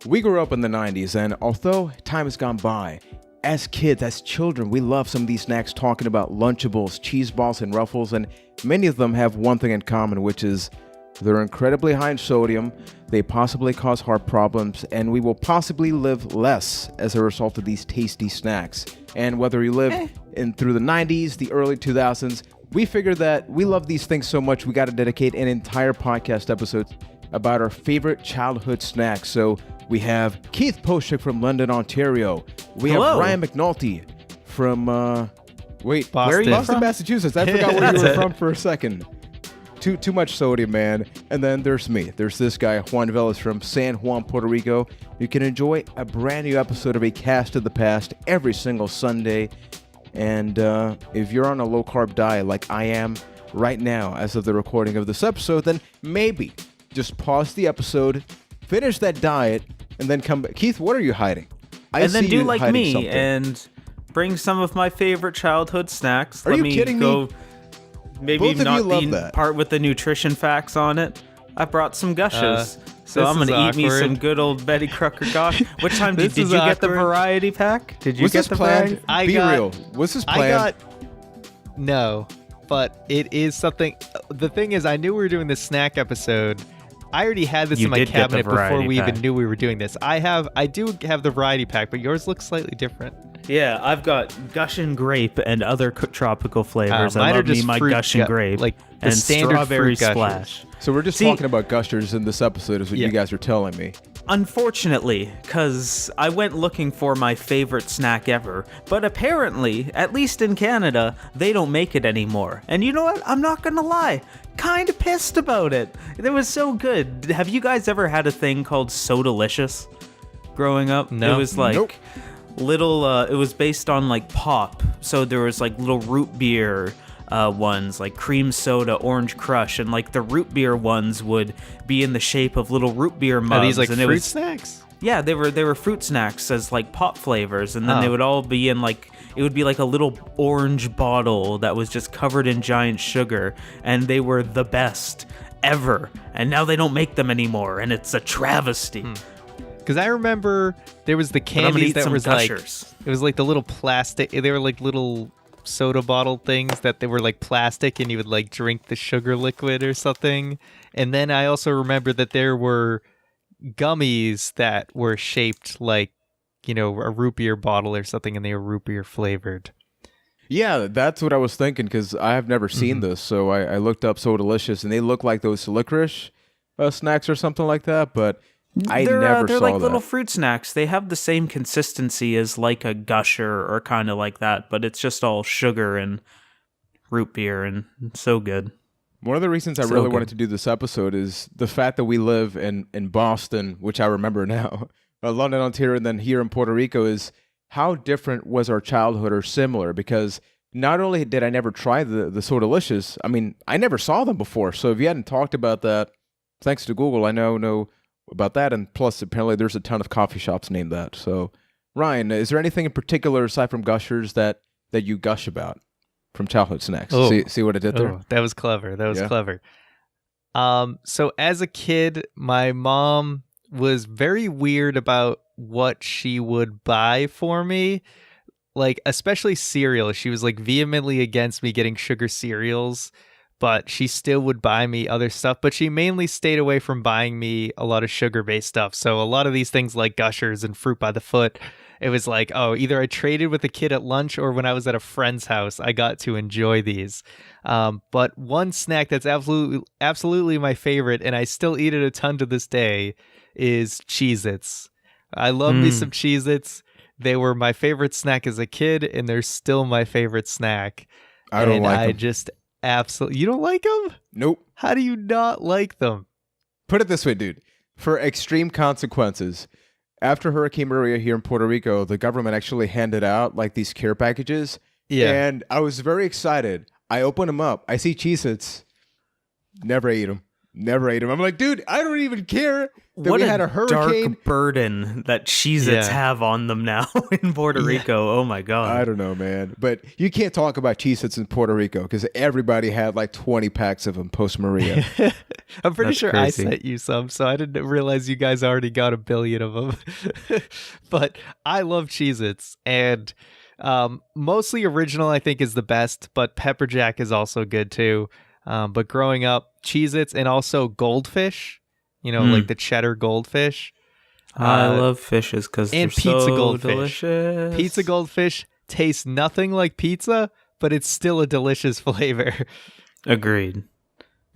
We grew up in the 90s, and although time has gone by, as kids, as children, we love some of these snacks, talking about Lunchables, cheese balls, and Ruffles, and many of them have one thing in common, which is they're incredibly high in sodium, they possibly cause heart problems, and we will possibly live less as a result of these tasty snacks. And whether you live through the 90s, the early 2000s, we figured that we love these things so much, we got to dedicate an entire podcast episode about our favorite childhood snacks. So we have Keith POUSHYK from London, Ontario. We have Ryan McNulty from, Boston. Where are you Boston, from? Massachusetts. I forgot where you were from for a second. Too much sodium, man. And then there's me. There's this guy, Juan VELEZ from San Juan, Puerto Rico. You can enjoy a brand new episode of A Cast of the Past every single Sunday. And if you're on a low-carb diet like I am right now as of the recording of this episode, then maybe just pause the episode, finish that diet, and then come back. Keith, what are you hiding? And then do like me and bring some of my favorite childhood snacks. Are you kidding me? Maybe Both of not you love the that. part with the nutrition facts on it. I brought some Gushers. So I'm going to eat me awkward. some good old Betty Crocker Gosh. What time did This you is get the awkward. variety pack? Did you Was get this the planned? variety? Be real. Was this planned? No, but it is something. The thing is, I knew we were doing this snack episode. I already had this You in my did get the cabinet before variety we pack. even knew we were doing this. I do have the variety pack, but yours looks slightly different. Yeah, I've got Gushin grape and other tropical flavors. I Mine are love me just my fruit Gushin grape, like the and standard strawberry fruit Gushers. splash. So we're just See- talking about Gushers in this episode is what you guys are telling me. Unfortunately, because I went looking for my favorite snack ever, but apparently, at least in Canada, they don't make it anymore. And you know what? I'm not gonna lie. Kind of pissed about it. It was so good. Have you guys ever had a thing called Sodalicious growing up? No. It was like Nope. little, it was based on like pop. So there was like little root beer ones, like cream soda, orange crush, and like the root beer ones would be in the shape of little root beer mugs. Are these like and fruit it was, snacks? yeah, they were fruit snacks as like pop flavors, and then Oh. they would all be in like, it would be like a little orange bottle that was just covered in giant sugar, and they were the best ever. And now they don't make them anymore, and it's a travesty. Because I remember there was the But I'm gonna candies eat that some was like Gushers. it was like the little plastic. They were like little soda bottle things that they were like plastic, and you would like drink the sugar liquid or something. And then I also remember that there were gummies that were shaped like, you know, a root beer bottle or something, and they were root beer flavored. Yeah, that's what I was thinking because I have never seen this. So I looked up Sodalicious, and they look like those licorice snacks or something like that. But I never they're saw like that. little fruit snacks. They have the same consistency as like a Gusher or kind of like that, but it's just all sugar and root beer, and so good. One of the reasons I So really good. wanted to do this episode is the fact that we live in Boston, which I remember now, London, Ontario, and then here in Puerto Rico, is how different was our childhood or similar? Because not only did I never try the Sodalicious, I mean, I never saw them before. So if you hadn't talked about that, thanks to Google, I know about that. And plus, apparently, there's a ton of coffee shops named that. So, Ryan, is there anything in particular aside from Gushers that you gush about from childhood snacks? Oh. See what I did there? Oh, that was clever. That was Yeah. clever. So as a kid, my mom was very weird about what she would buy for me, like especially cereal. She was like vehemently against me getting sugar cereals, but she still would buy me other stuff. But she mainly stayed away from buying me a lot of sugar-based stuff. So a lot of these things like Gushers and Fruit by the Foot, it was like, oh, either I traded with a kid at lunch or when I was at a friend's house, I got to enjoy these. But one snack that's absolutely my favorite, and I still eat it a ton to this day, is Cheez-Its. I love me some Cheez-Its. They were my favorite snack as a kid, and they're still my favorite snack. I don't like I them. just absolutely... You don't like them? Nope. How do you not like them? Put it this way, dude. For extreme consequences, after Hurricane Maria here in Puerto Rico, the government actually handed out like these care packages. Yeah. And I was very excited. I open them up. I see Cheez-Its. Never ate them. Never ate them. I'm like, dude, I don't even care that What we had a hurricane. dark burden that Cheez-Its have on them now in Puerto Rico. Oh my God. I don't know, man. But you can't talk about Cheez-Its in Puerto Rico because everybody had like 20 packs of them post Maria. I'm pretty That's sure crazy. I sent you some, so I didn't realize you guys already got 1 billion of them. But I love Cheez-Its, and mostly original I think is the best, but Pepper Jack is also good too. But growing up, Cheez-Its and also Goldfish, like the cheddar goldfish. I love fishes because they're and pizza so goldfish. delicious. Pizza goldfish tastes nothing like pizza, but it's still a delicious flavor. Agreed.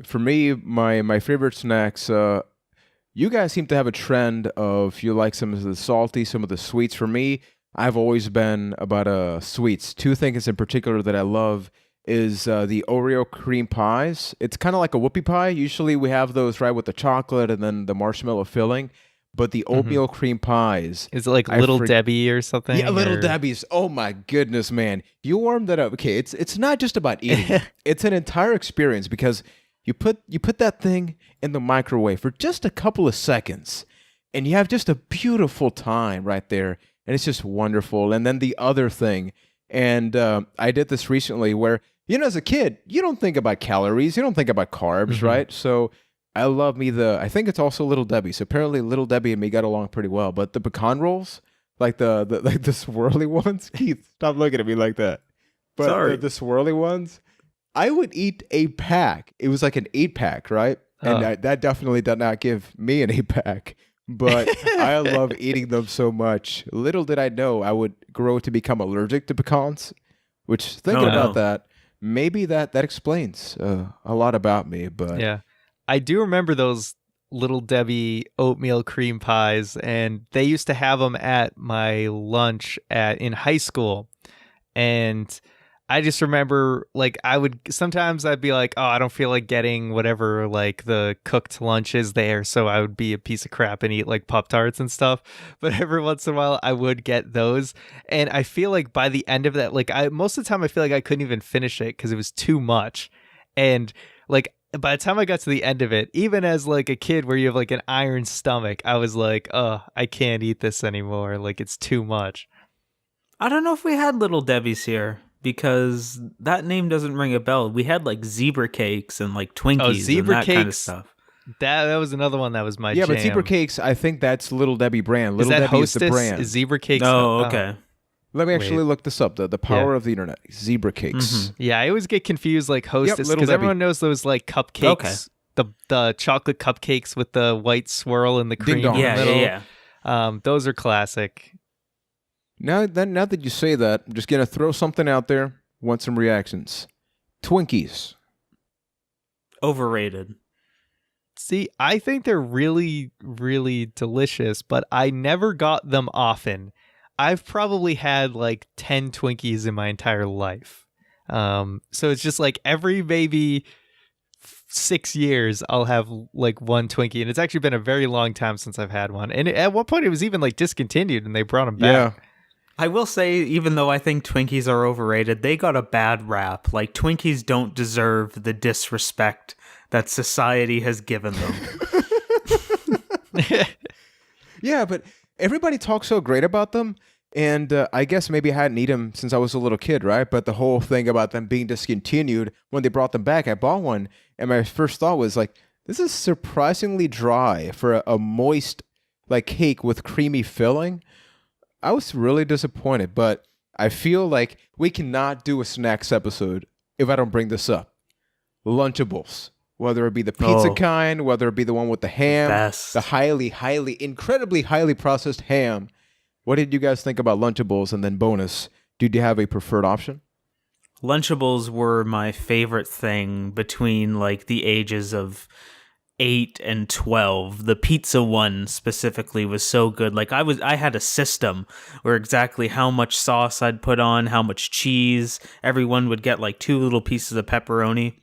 For me, my favorite snacks, you guys seem to have a trend of you like some of the salty, some of the sweets. For me, I've always been about sweets. Two things in particular that I love is the Oreo cream pies. It's kind of like a whoopie pie. Usually we have those right with the chocolate and then the marshmallow filling. But the oatmeal cream pies. Is it like Little Debbie or something? Yeah, Little Debbie's. Oh my goodness, man. You warm that up. Okay, it's not just about eating. It's an entire experience because you put that thing in the microwave for just a couple of seconds and you have just a beautiful time right there. And it's just wonderful. And then the other thing, and I did this recently where, as a kid, you don't think about calories. You don't think about carbs, right? So I love I think it's also Little Debbie. So apparently Little Debbie and me got along pretty well. But the pecan rolls, like the swirly ones, Keith, stop looking at me like that. But Sorry. The swirly ones, I would eat a pack. It was like an 8-pack, right? And that definitely did not give me an 8-pack. But I love eating them so much. Little did I know I would grow to become allergic to pecans, which thinking about that, maybe that explains a lot about me. But yeah, I do remember those Little Debbie oatmeal cream pies, and they used to have them at my lunch in high school. And I just remember, like, sometimes I'd be like, oh, I don't feel like getting whatever, like, the cooked lunch is there, so I would be a piece of crap and eat, like, Pop-Tarts and stuff. But every once in a while, I would get those. And I feel like by the end of that, like, most of the time, I feel like I couldn't even finish it because it was too much. And, like, by the time I got to the end of it, even as, like, a kid where you have, like, an iron stomach, I was like, oh, I can't eat this anymore. Like, it's too much. I don't know if we had Little Debbie's here, because that name doesn't ring a bell. We had like zebra cakes and like Twinkies and that kind of stuff. That was another one that was my jam. But zebra cakes, I think that's Little Debbie brand. Little Debbie Hostess? is the brand. Is zebra cakes? Oh, okay. Let me actually look this up. The power of the internet. Zebra cakes. Yeah, I always get confused like Hostess Little because Debbie. everyone knows those like cupcakes. Okay. The chocolate cupcakes with the white swirl and the cream. Ding dong. In the Yeah, middle. yeah. Those are classic. Now that you say that, I'm just gonna throw something out there. Want some reactions? Twinkies. Overrated. See, I think they're really, really delicious, but I never got them often. I've probably had like 10 Twinkies in my entire life. So it's just like every maybe 6 years, I'll have like one Twinkie. And it's actually been a very long time since I've had one. And at one point, it was even like discontinued and they brought them back. Yeah. I will say, even though I think Twinkies are overrated, they got a bad rap. Like, Twinkies don't deserve the disrespect that society has given them. Yeah, but everybody talks so great about them. And I guess maybe I hadn't eaten them since I was a little kid, right? But the whole thing about them being discontinued, when they brought them back, I bought one. And my first thought was like, this is surprisingly dry for a moist like cake with creamy filling. I was really disappointed, but I feel like we cannot do a snacks episode if I don't bring this up. Lunchables, whether it be the pizza kind, whether it be the one with the ham, Best. the incredibly highly processed ham. What did you guys think about Lunchables? And then bonus, did you have a preferred option? Lunchables were my favorite thing between like the ages of 8 and 12. The pizza one specifically was so good. Like I had a system where exactly how much sauce I'd put on, how much cheese. Everyone would get like 2 little pieces of pepperoni.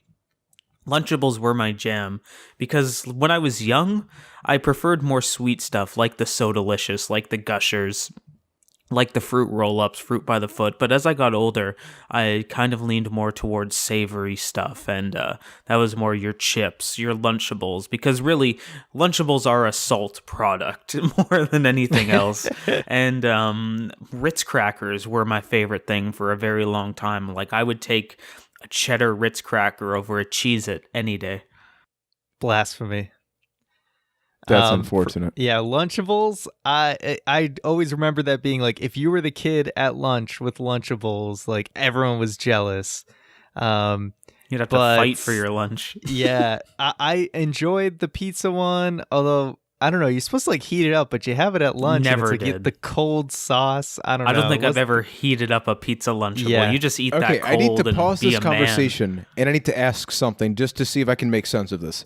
Lunchables were my jam because when I was young, I preferred more sweet stuff like the So Delicious, like the Gushers. like the fruit roll-ups, fruit by the foot. But as I got older, I kind of leaned more towards savory stuff, and that was more your chips, your Lunchables, because really, Lunchables are a salt product more than anything else. And Ritz crackers were my favorite thing for a very long time. Like, I would take a cheddar Ritz cracker over a Cheez-It any day. Blasphemy. That's unfortunate. Yeah, Lunchables. I always remember that being like, if you were the kid at lunch with Lunchables, like everyone was jealous. You'd have to fight for your lunch. Yeah, I enjoyed the pizza one, although I don't know, you're supposed to like heat it up, but you have it at lunch. Never and it's like did. The cold sauce. I don't know. I don't think I've ever heated up a pizza Lunchable. Yeah. You just eat Okay, that cold I need to and pause be this a man. conversation, and I need to ask something just to see if I can make sense of this.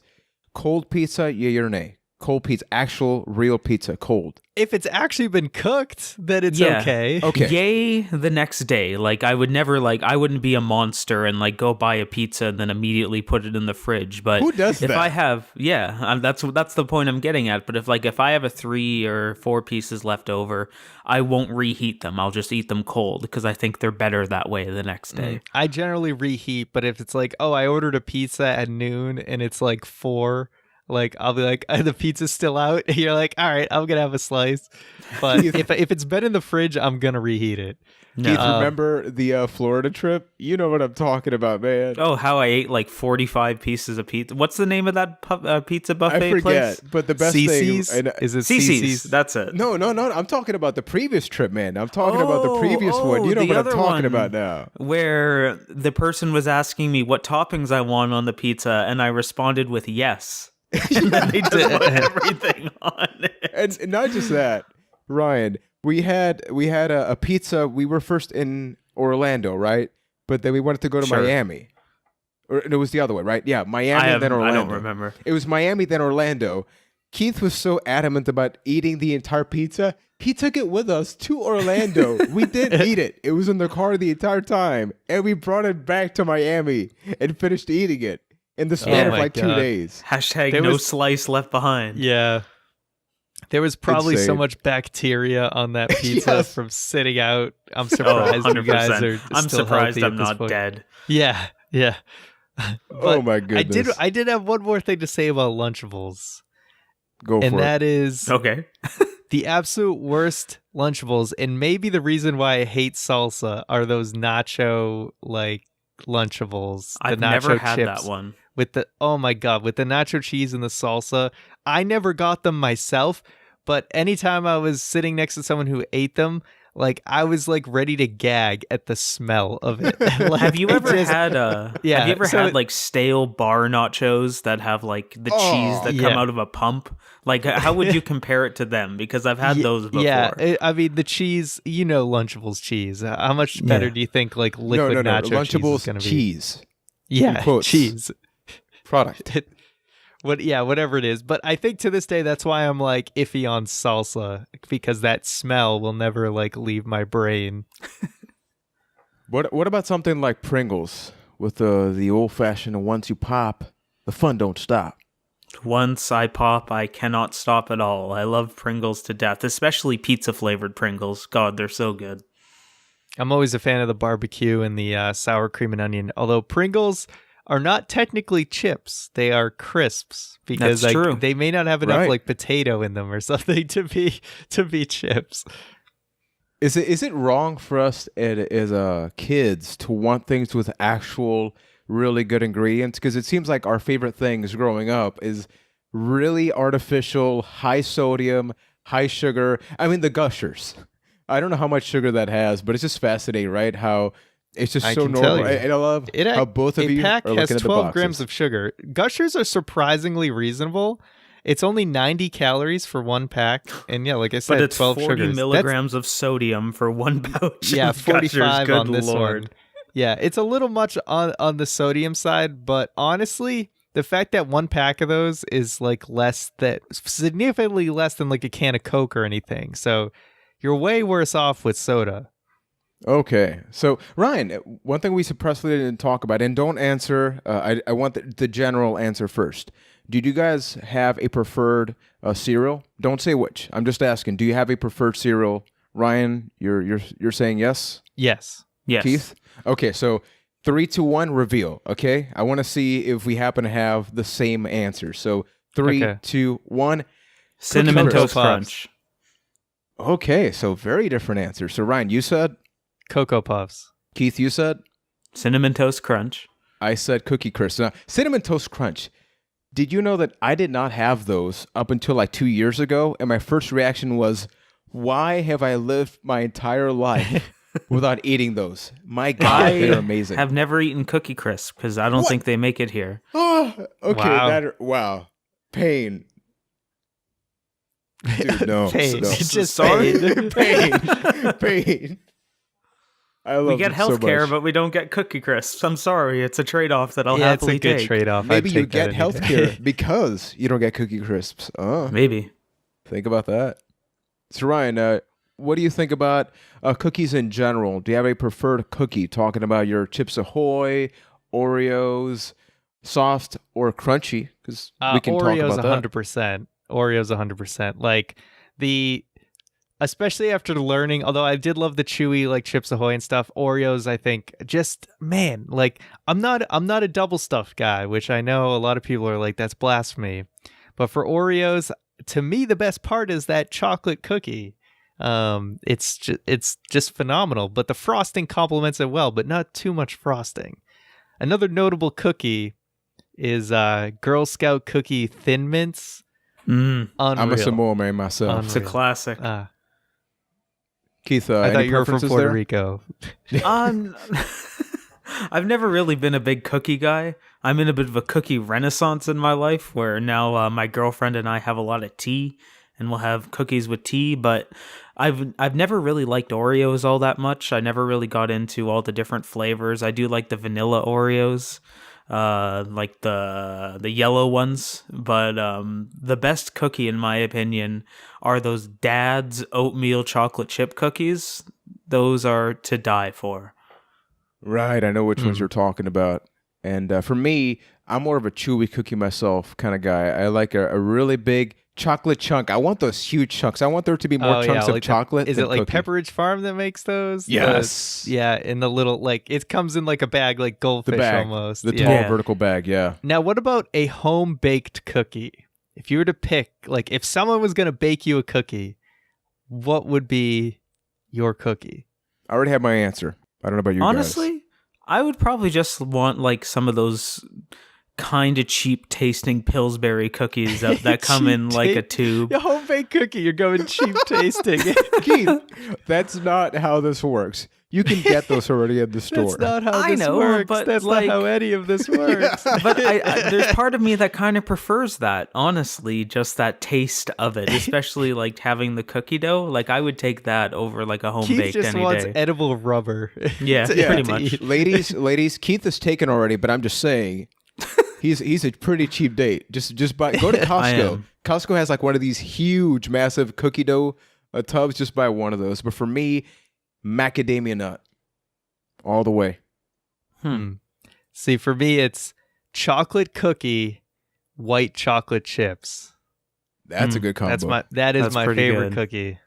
Cold pizza, yay or nay? Cold pizza, actual real pizza, cold. If it's actually been cooked, then it's Yeah. okay. Okay. Yay the next day. Like, I would never, like, I wouldn't be a monster and, like, go buy a pizza and then immediately put it in the fridge. But Who does if that? I have, that's the point I'm getting at. But if I have a 3 or 4 pieces left over, I won't reheat them. I'll just eat them cold because I think they're better that way the next day. I generally reheat, but if it's like, oh, I ordered a pizza at noon and it's like 4, like I'll be like, the pizza's still out. And you're like, all right, I'm gonna have a slice. But if it's been in the fridge, I'm gonna reheat it. No. Keith, remember the Florida trip? You know what I'm talking about, man. Oh, how I ate like 45 pieces of pizza. What's the name of that pizza buffet I forget, place? but the best CC's? thing... Is it CC's. CC's? That's it. No, I'm talking about the previous trip, man. I'm talking about the previous one. You know the what I'm other talking one, about now. Where the person was asking me what toppings I want on the pizza, and I responded with yes. And then they just put everything on it. And not just that, Ryan, we had a pizza. We were first in Orlando, right? But then we wanted to go to Sure. Miami. Or it was the other way, right? Yeah, Miami, then Orlando. I don't remember. It was Miami, then Orlando. Keith was so adamant about eating the entire pizza. He took it with us to Orlando. We didn't eat it. It was in the car the entire time. And we brought it back to Miami and finished eating it in the span of my like 2 God. days. Hashtag There no was- slice left behind. Yeah. There was probably so Insane. much bacteria on that pizza Yes. from sitting out. I'm Oh, surprised 100%. you guys are I'm still surprised healthy I'm at this not point. dead. Yeah, yeah. Oh my goodness. I did have one more thing to say about Lunchables. Go And for that is Okay. the absolute worst Lunchables, and maybe the reason why I hate salsa are those nacho like Lunchables. I've the nacho never had chips that one. with the with the nacho cheese and the salsa. I never got them myself, but anytime I was sitting next to someone who ate them, like I was like ready to gag at the smell of it. Like, Have you it ever just- had Yeah, have you ever so had it- like stale bar nachos that have like the cheese that come yeah. out of a pump? Like, how would you compare it to them? Because I've had those before. Yeah, I mean the cheese, Lunchables cheese. How much better Yeah. do you think like liquid no. nacho cheese is Lunchables going to be? cheese. Yeah, quotes. cheese. Product. Whatever it is. But I think to this day that's why I'm like iffy on salsa, because that smell will never like leave my brain. What about something like Pringles with the old fashioned once you pop, the fun don't stop. Once I pop, I cannot stop at all. I love Pringles to death, especially pizza flavored Pringles. God, they're so good. I'm always a fan of the barbecue and the sour cream and onion, although Pringles are not technically chips. They are crisps because That's like, true. they may not have enough Right. like potato in them or something to be chips. Is it wrong for us as kids to want things with actual really good ingredients? Because it seems like our favorite things growing up is really artificial, high sodium, high sugar. I mean, the Gushers. I don't know how much sugar that has, but it's just fascinating, right? How it's just I so can tell normal. you. And I love how both of a you pack are has looking at the 12 boxes. grams of sugar. Gushers are surprisingly reasonable. It's only 90 calories for one pack, and yeah, like I said, But it's 12 40 sugars. milligrams of sodium for one pouch. Yeah, of Gushers. 45 Good on this Lord. one. Yeah, it's a little much on the sodium side, but honestly, the fact that one pack of those is like significantly less than like a can of Coke or anything. So you're way worse off with soda. Okay. So, Ryan, one thing we suppressively didn't talk about, and don't answer, I want the general answer first. Do you guys have a preferred cereal? Don't say which. I'm just asking. Do you have a preferred cereal Ryan, you're saying yes? Yes. Yes. Keith? Okay, so 3, 2, 1, reveal. Okay, I want to see if we happen to have the same answer. So 3, Okay. 2, 1. Cinnamon Cocoa Toast Puffs. Crunch. Okay, so very different answers. So Ryan, you said. Cocoa Puffs. Keith, you said. Cinnamon Toast Crunch. I said Cookie Crisp. Now, Cinnamon Toast Crunch. Did you know that I did not have those up until like 2 years ago? And my first reaction was, why have I lived my entire life without eating those? My God, they're amazing. Have never eaten Cookie Crisp because I don't think they make it here. Oh, okay. Wow. Wow. Pain. Dude, no. Pain. No. It's just Sorry. Pain. I love We get it so healthcare, much. but we don't get Cookie Crisps. I'm sorry. It's a trade-off that I'll Yeah, it's happily a good take. trade-off. Maybe I'd you take get that any day. healthcare because you don't get Cookie Crisps. Oh, Maybe. think about that. So Ryan, what do you think about cookies in general? Do you have a preferred cookie? Talking about your Chips Ahoy, Oreos, soft or crunchy? Because we can Oreos talk about that. 100%. Oreos 100%. Like especially after learning, although I did love the chewy like Chips Ahoy and stuff, Oreos, I think just, man, like I'm not a double stuffed guy, which I know a lot of people are like, that's blasphemy. But for Oreos, to me, the best part is that chocolate cookie. It's just phenomenal, but the frosting complements it well, but not too much frosting. Another notable cookie is Girl Scout cookie Thin Mints. Mm. Unreal. I'm a Samoa man myself. It's a Unreal. classic. Keith, I thought any you were from preferences Puerto there? Rico. I've never really been a big cookie guy. I'm in a bit of a cookie renaissance in my life where now my girlfriend and I have a lot of tea and we'll have cookies with tea, but I've never really liked Oreos all that much. I never really got into all the different flavors. I do like the vanilla Oreos, like the yellow ones, but the best cookie in my opinion are those Dad's oatmeal chocolate chip cookies. Those are to die for. Right, I know which ones you're talking about. And for me, I'm more of a chewy cookie myself kind of guy. I like a really big chocolate chunk. I want those huge chunks. I want there to be more chunks of like chocolate. Is than it like cookie. Pepperidge Farm that makes those? Yes. Yeah, in the little, like, it comes in like a bag, like The goldfish bag, almost. the Yeah. tall Yeah. vertical bag. Yeah. Now, what about a home-baked cookie? If you were to pick, like, if someone was going to bake you a cookie, what would be your cookie? I already have my answer. I don't know about you Honestly, I would probably just want like some of those kind of cheap tasting Pillsbury cookies that come in like a tube. A home-baked cookie, you're going cheap tasting. guys. Keith, that's not how this works. You can get those already in the store. That's not how I this know, works. but, That's like- not how any of this works. But I there's part of me that kind of prefers that, honestly, just that taste of it, especially like having the cookie dough. Like I would take that over like a home Keith baked just any wants day. edible rubber. Yeah, to- pretty to much. eat. ladies, Keith is taken already, but I'm just saying, he's a pretty cheap date. Just go to I Costco. am. Costco has like one of these huge, massive cookie dough tubs. Just buy one of those. But for me, macadamia nut, all the way. See, for me, it's chocolate cookie, white chocolate chips. That's a good combo. That is That's my pretty favorite good. cookie.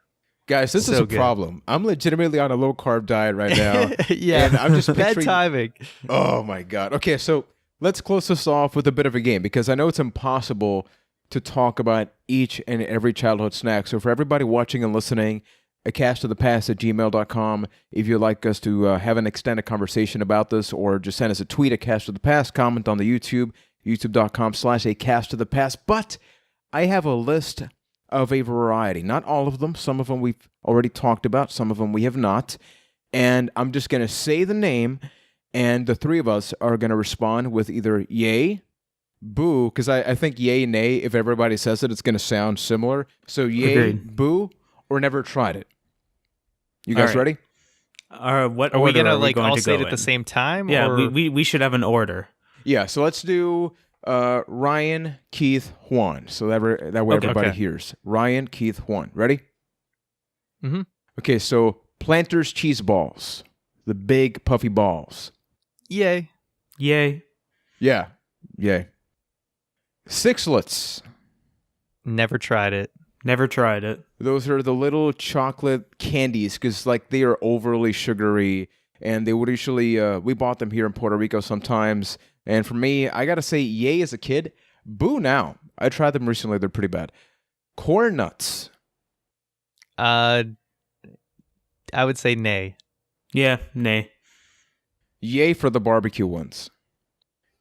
Guys, this is So a good. problem. I'm legitimately on a low carb diet right now. Yeah, And I'm just bad picturing- timing. Oh my God. Okay, so let's close this off with a bit of a game because I know it's impossible to talk about each and every childhood snack. So for everybody watching and listening, acastofthepast@gmail.com. If you'd like us to have an extended conversation about this, or just send us a tweet, acastofthepast, comment on the YouTube, youtube.com/acastofthepast. But I have a list of a variety, not all of them. Some of them we've already talked about, some of them we have not. And I'm just going to say the name, and the three of us are going to respond with either yay, boo, because I think yay, nay, if everybody says it, it's going to sound similar. So yay, Agreed. boo, or never tried it. You guys All right. ready? What Are we order gonna are we like going all to say it go at the in? same time? Yeah, or... we should have an order. Yeah, so let's do Ryan, Keith, Juan. So that way Okay. everybody Okay. hears. Ryan, Keith, Juan. Ready? Mhm. Okay, so Planters cheese balls. The big puffy balls. Yay. Yay. Yeah. Yay. Sixlets. Never tried it. Never tried it. Those are the little chocolate candies because like they are overly sugary, and they would usually we bought them here in Puerto Rico sometimes. And for me, I gotta say, yay as a kid, boo now. I tried them recently; they're pretty bad. Corn nuts. I would say nay. Yeah, nay. Yay for the barbecue ones.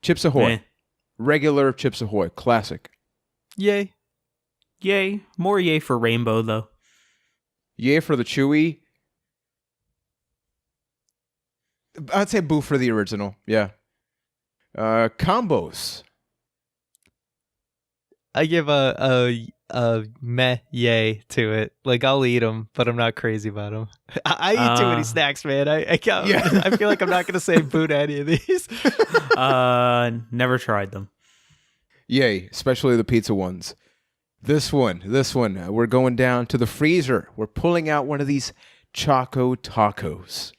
Chips Ahoy. Nay. Regular Chips Ahoy. Classic. Yay. Yay. More yay for rainbow, though. Yay for the chewy. I'd say boo for the original. Yeah. Combos. I give a meh yay to it. Like, I'll eat them, but I'm not crazy about them. I eat too many snacks, man. I can't. Yeah. I feel like I'm not going to say boo to any of these. Never tried them. Yay, especially the pizza ones. This one, we're going down to the freezer. We're pulling out one of these Choco Tacos.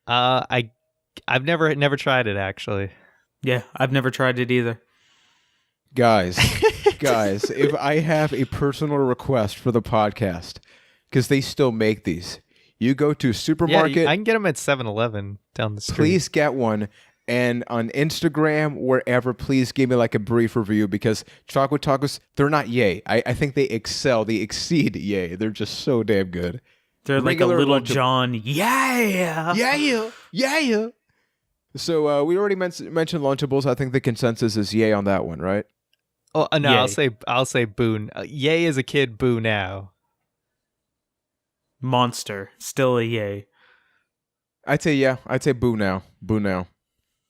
I've never tried it, actually. Yeah, I've never tried it either. Guys, if I have a personal request for the podcast, because they still make these, you go to supermarket. Yeah, I can get them at 7-Eleven down the street. Please get one. And on Instagram, wherever, please give me like a brief review, because Choco Tacos, they're not yay. I think they excel. They exceed yay. They're just so damn good. They're Regular like a little Lunchables. John. Yeah. Yeah. So we already mentioned Lunchables. I think the consensus is yay on that one, right? Oh no, Yay. I'll say boo. Yay as a kid, boo now. Monster. Still a yay. I'd say boo now. Boo now.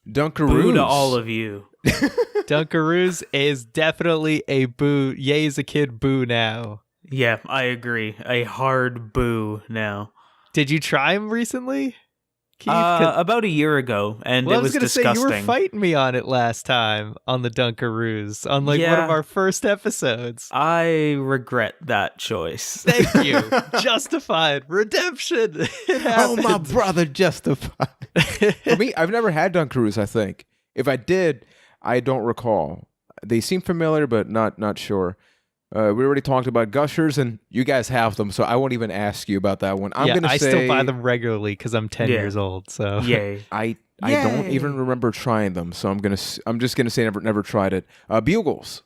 Dunkaroos. Boo to all of you. Dunkaroos is definitely a boo. Yay as a kid, boo now. Yeah, I agree. A hard boo now. Did you try them recently, Keith? 'Cause- About a year ago, and well, it I was was gonna say disgusting. you were fighting me on it last time on the Dunkaroos on one Yeah. of our first episodes. I regret that choice. Thank you. Justified. Redemption. It Oh, my happened. brother, justified. For me, I've never had Dunkaroos, I think. If I did, I don't recall. They seem familiar, but not sure. We already talked about Gushers, and you guys have them, so I won't even ask you about that one. I'm Yeah, gonna I say still buy them regularly because I'm 10 Yeah. years old. So Yay. I don't even remember trying them, so I'm just gonna say never tried it. Bugles.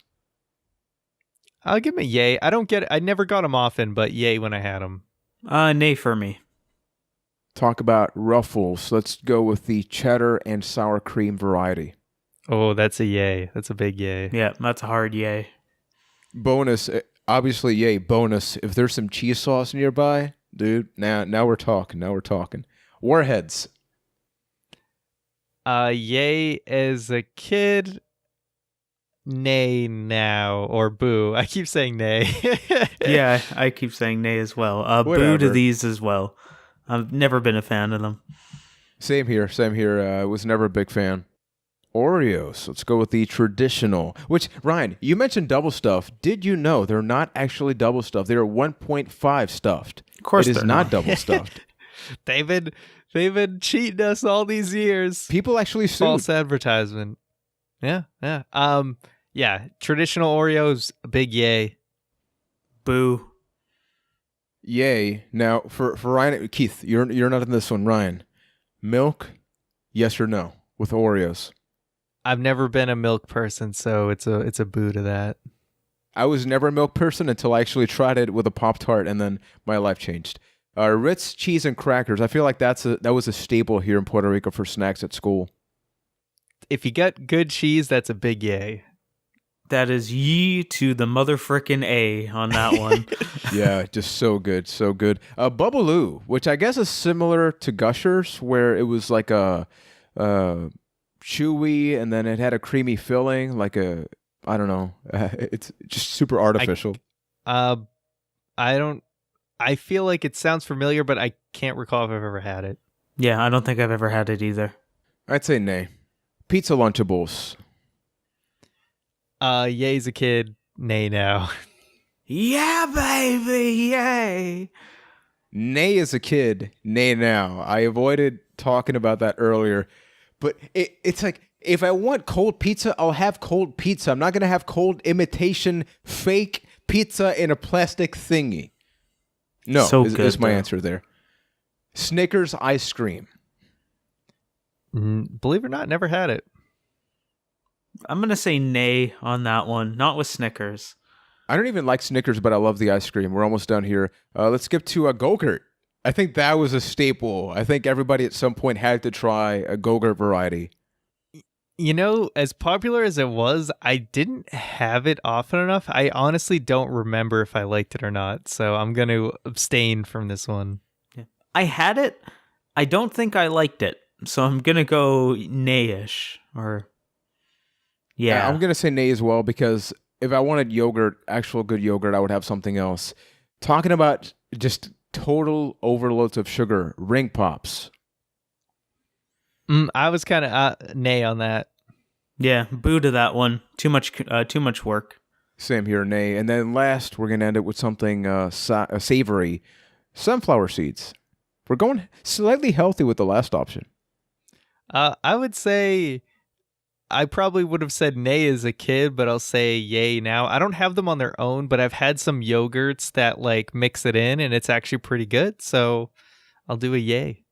I'll give them a yay. I never got them often, but yay when I had them. Nay for me. Talk about Ruffles. Let's go with the cheddar and sour cream variety. Oh, that's a yay. That's a big yay. Yeah, that's a hard yay. Bonus, obviously, yay. Bonus, if there's some cheese sauce nearby, dude. Now we're talking. Warheads. Yay as a kid. Nay now or boo. I keep saying nay. Yeah, I keep saying nay as well. Boo Whatever. to these as well. I've never been a fan of them. Same here. I was never a big fan. Oreos. Let's go with the traditional. Which, Ryan, you mentioned double stuffed. Did you know they're not actually double stuffed? They're 1.5 stuffed. Of course it is they're not not. double stuffed. They've been cheating us all these years. People actually sued. False advertisement. Yeah. Yeah. Traditional Oreos, a big yay. Boo. Yay. Now, for Ryan, Keith, you're not in this one. Ryan, milk, yes or no with Oreos? I've never been a milk person, so it's a boo to that. I was never a milk person until I actually tried it with a Pop-Tart, and then my life changed. Ritz cheese and crackers. I feel like that was a staple here in Puerto Rico for snacks at school. If you get good cheese, that's a big yay. That is ye to the motherfrickin' A on that one. Yeah, just so good. Bubbaloo, which I guess is similar to Gushers, where it was like a chewy, and then it had a creamy filling, like I don't know. It's just super artificial. I feel like it sounds familiar, but I can't recall if I've ever had it. Yeah, I don't think I've ever had it either. I'd say nay. Pizza Lunchables. Yay's a kid, nay now. Yeah, baby, yay. Nay as a kid, nay now. I avoided talking about that earlier, but it's like, if I want cold pizza, I'll have cold pizza. I'm not going to have cold imitation fake Pizza in a plastic thingy. No, So is good, my though. answer there. Snickers ice cream. Believe it or not, never had it. I'm going to say nay on that one. Not with Snickers. I don't even like Snickers, but I love the ice cream. We're almost done here. Let's skip to a Go-Gurt. I think that was a staple. I think everybody at some point had to try a Go-Gurt variety. You know, as popular as it was, I didn't have it often enough. I honestly don't remember if I liked it or not, so I'm going to abstain from this one. Yeah. I had it. I don't think I liked it. So I'm going to go nay-ish. Or, yeah. I'm going to say nay as well, because if I wanted yogurt, actual good yogurt, I would have something else. Talking about just total overloads of sugar, Ring Pops. I was kind of nay on that. Yeah, boo to that one. Too much work. Same here, nay. And then last, we're going to end it with something savory. Sunflower seeds. We're going slightly healthy with the last option. I would say I probably would have said nay as a kid, but I'll say yay now. I don't have them on their own, but I've had some yogurts that like mix it in, and it's actually pretty good. So I'll do a yay.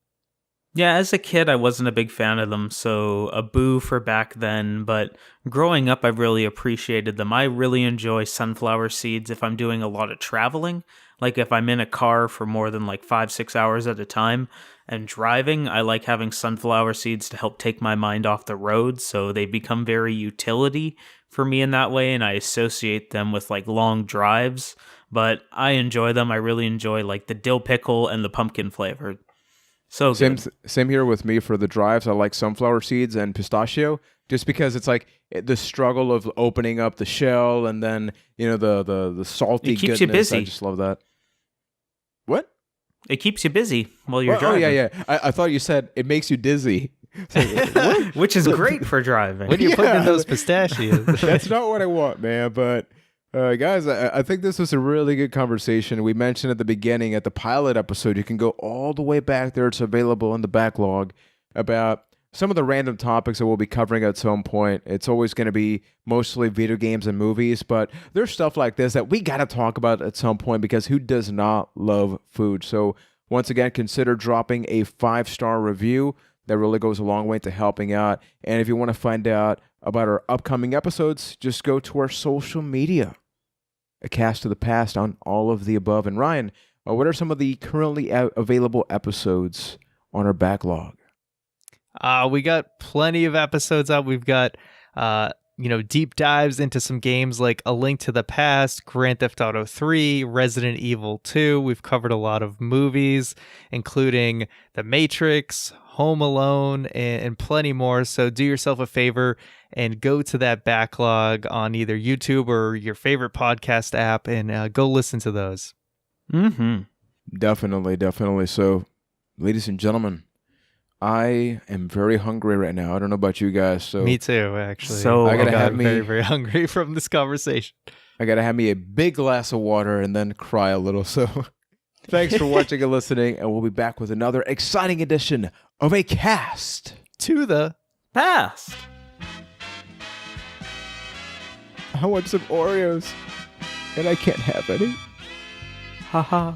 Yeah, as a kid, I wasn't a big fan of them, so a boo for back then, but growing up, I really appreciated them. I really enjoy sunflower seeds if I'm doing a lot of traveling, like if I'm in a car for more than like 5-6 hours at a time and driving, I like having sunflower seeds to help take my mind off the road, so they become very utility for me in that way, and I associate them with like long drives, but I enjoy them. I really enjoy like the dill pickle and the pumpkin flavor. So good. Same here with me for the drives. I like sunflower seeds and pistachio, just because it's like the struggle of opening up the shell and then the salty It keeps goodness. you busy. I just love that. What? It keeps you busy while you're Oh driving. yeah. I thought you said it makes you dizzy. So, what? Which is great for driving. When you're putting in Yeah. those pistachios. That's not what I want, man. But guys, I think this was a really good conversation. We mentioned at the beginning, at the pilot episode, you can go all the way back there. It's available in the backlog about some of the random topics that we'll be covering at some point. It's always going to be mostly video games and movies, but there's stuff like this that we got to talk about at some point, because who does not love food? So once again, consider dropping a 5-star review. That really goes a long way to helping out. And if you want to find out about our upcoming episodes, just go to our social media. A Cast to the Past on all of the above. And Ryan, what are some of the currently available episodes on our backlog? We got plenty of episodes up. We've got, deep dives into some games like A Link to the Past, Grand Theft Auto 3, Resident Evil 2. We've covered a lot of movies, including The Matrix, Home Alone, and plenty more. So do yourself a favor and go to that backlog on either YouTube or your favorite podcast app and go listen to those. Mm-hmm. Definitely. So, ladies and gentlemen, I am very hungry right now. I don't know about you guys. So Me too, actually. So I gotta got have me- very, very hungry from this conversation. I got to have me a big glass of water and then cry a little. So thanks for watching and listening. And we'll be back with another exciting edition of A Cast To the Past. I want some Oreos, and I can't have any. Haha.